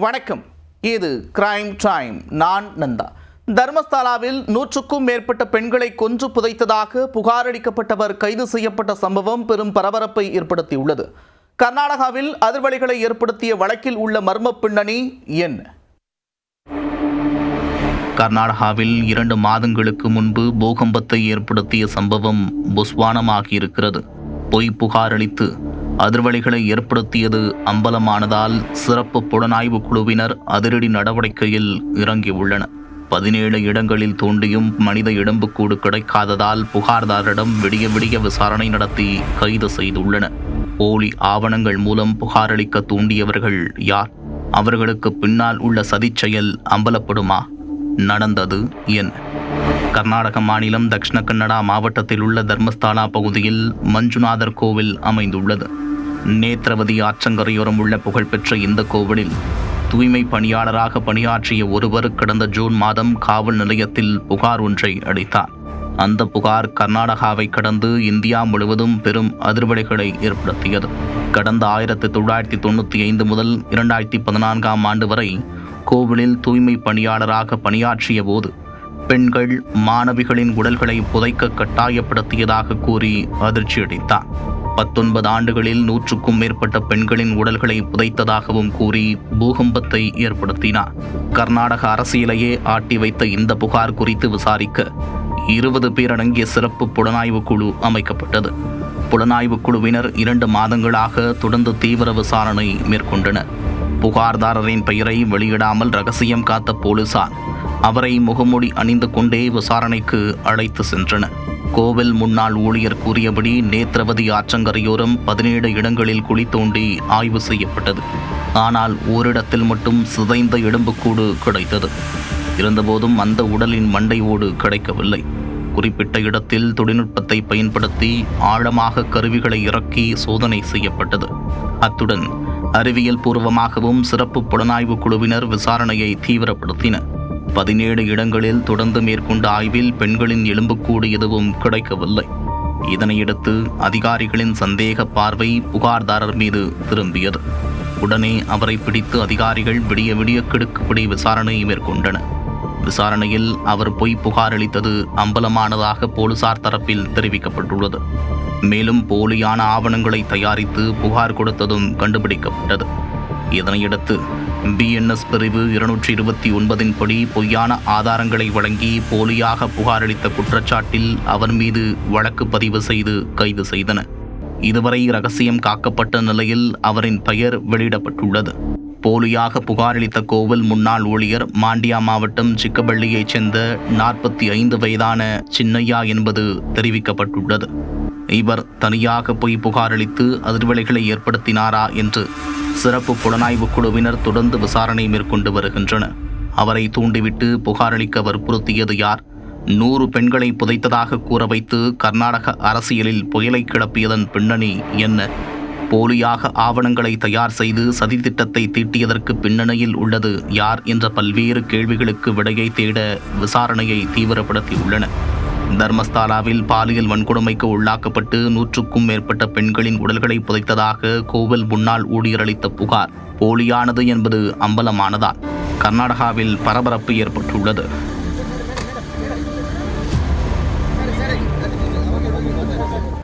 வணக்கம். இது crime time. நான் நந்தா. தர்மஸ்தாலாவில் 100க்கும் மேற்பட்ட பெண்களை கொன்று புதைத்ததாக புகாரளிக்கப்பட்டவர் கைது செய்யப்பட்ட சம்பவம் பெரும் பரபரப்பை ஏற்படுத்தியுள்ளது. கர்நாடகாவில் அதிர்வலைகளை ஏற்படுத்திய வழக்கில் உள்ள மர்ம பின்னணி என்ன? கர்நாடகாவில் 2 மாதங்களுக்கு முன்பு பூகம்பத்தை ஏற்படுத்திய சம்பவம் புஸ்வானமாகியிருக்கிறது. பொய் புகாரளித்து அதிர்வலைகளை ஏற்படுத்தியது அம்பலமானதால் சிறப்பு புலனாய்வு குழுவினர் அதிரடி நடவடிக்கையில் இறங்கியுள்ளனர். 17 இடங்களில் தோண்டியும் மனித எலும்புக்கூடு கிடைக்காததால் புகார்தாரிடம் விடிய விசாரணை நடத்தி கைது செய்துள்ளனர். போலி ஆவணங்கள் மூலம் புகாரளிக்க தூண்டியவர்கள் யார்? அவர்களுக்கு பின்னால் உள்ள சதிச்செயல் அம்பலப்படுமா? நடந்தது என்ன? கர்நாடக மாநிலம் தக்ஷண கன்னடா மாவட்டத்தில் உள்ள தர்மஸ்தாலா பகுதியில் மஞ்சுநாதர் கோவில் அமைந்துள்ளது. நேத்ரவதி ஆற்றங்கரையோரம் உள்ள புகழ்பெற்ற இந்த கோவிலில் தூய்மை பணியாளராக பணியாற்றிய ஒருவர் கடந்த ஜூன் மாதம் காவல் நிலையத்தில் புகார் ஒன்றை அளித்தார். அந்த புகார் கர்நாடகாவை கடந்து இந்தியா முழுவதும் பெரும் அதிர்வலைகளை ஏற்படுத்தியது. கடந்த 1995 முதல் 2014ஆம் ஆண்டு வரை கோவிலில் தூய்மை பணியாளராக பணியாற்றிய போது பெண்கள் மாணவிகளின் உடல்களை புதைக்க கட்டாயப்படுத்தியதாக கூறி அதிர்ச்சியளித்தார். 19 ஆண்டுகளில் 100க்கும் மேற்பட்ட பெண்களின் உடல்களை புதைத்ததாகவும் கூறி பூகம்பத்தை ஏற்படுத்தினார். கர்நாடக அரசியலையே ஆட்டி வைத்த இந்த புகார் குறித்து விசாரிக்க 20 பேர் அடங்கிய சிறப்பு புலனாய்வு குழு அமைக்கப்பட்டது. புலனாய்வு குழுவினர் 2 மாதங்களாக தொடர்ந்து தீவிர விசாரணை மேற்கொண்டனர். புகார்தாரரின் பெயரை வெளியிடாமல் ரகசியம் காத்த போலீசார் அவரை முகமூடி அணிந்து கொண்டே விசாரணைக்கு அழைத்து சென்றனர். கோவில் முன்னாள் ஊழியர் கூறியபடி நேத்ரவதி ஆற்றங்கரையோரம் 17 இடங்களில் குழி தோண்டி ஆய்வு செய்யப்பட்டது. ஆனால் ஓரிடத்தில் மட்டும் சிதைந்த எலும்புக்கூடு கிடைத்தது. இருந்தபோதும் அந்த உடலின் மண்டை ஓடு கிடைக்கவில்லை. குறிப்பிட்ட இடத்தில் தொழில்நுட்பத்தை பயன்படுத்தி ஆழமாக கருவிகளை இறக்கி சோதனை செய்யப்பட்டது. அத்துடன் அறிவியல் பூர்வமாகவும் சிறப்பு புலனாய்வு குழுவினர் விசாரணையை தீவிரப்படுத்தினர். 17 இடங்களில் தொடர்ந்து மேற்கொண்ட ஆய்வில் பெண்களின் எலும்புக்கூடு எதுவும் கிடைக்கவில்லை. இதனையடுத்து அதிகாரிகளின் சந்தேக பார்வை புகார்தாரர் மீது திரும்பியது. உடனே அவரை பிடித்து அதிகாரிகள் விடிய கிடுக்குப்பிடி விசாரணை மேற்கொண்டனர். விசாரணையில் அவர் பொய் புகாரளித்தது அம்பலமானதாக போலீசார் தரப்பில் தெரிவிக்கப்பட்டுள்ளது. மேலும் போலியான ஆவணங்களை தயாரித்து புகார் கொடுத்ததும் கண்டுபிடிக்கப்பட்டது. இதனையடுத்து BNS பிரிவு 229 படி பொய்யான ஆதாரங்களை வழங்கி போலியாக புகாரளித்த குற்றச்சாட்டில் அவர் மீது வழக்கு பதிவு செய்து கைது செய்தனர். இதுவரை ரகசியம் காக்கப்பட்ட நிலையில் அவரின் பெயர் வெளியிடப்பட்டுள்ளது. போலியாக புகாரளித்த கோவில் முன்னாள் ஊழியர் மாண்டியா மாவட்டம் சிக்கபள்ளியைச் சேர்ந்த 45 வயதான சின்னையா என்பது தெரிவிக்கப்பட்டுள்ளது. இவர் தனியாக பொய் புகாரளித்து அதிர்வலைகளை ஏற்படுத்தினாரா என்று சிறப்பு புலனாய்வு குழுவினர் தொடர்ந்து விசாரணை மேற்கொண்டு வருகின்றனர். அவரை தூண்டிவிட்டு புகாரளிக்க வற்புறுத்தியது யார்? 100 பெண்களை புதைத்ததாக கூற வைத்து கர்நாடக அரசியலில் புயலை கிளப்பியதன் பின்னணி என்ன? போலியாக ஆவணங்களை தயார் செய்து சதித்திட்டத்தை தீட்டியதற்கு பின்னணியில் உள்ளது யார் என்ற பல்வேறு கேள்விகளுக்கு விடையை தேட விசாரணையை தீவிரப்படுத்தியுள்ளன. தர்மஸ்தாலாவில் பாலியல் வன்கொடுமைக்கு உள்ளாக்கப்பட்டு 100க்கும் மேற்பட்ட பெண்களின் உடல்களை புதைத்ததாக கோவில் முன்னாள் ஊழியர் அளித்த புகார் போலியானது என்பது அம்பலமானதால் கர்நாடகாவில் பரபரப்பு ஏற்பட்டுள்ளது.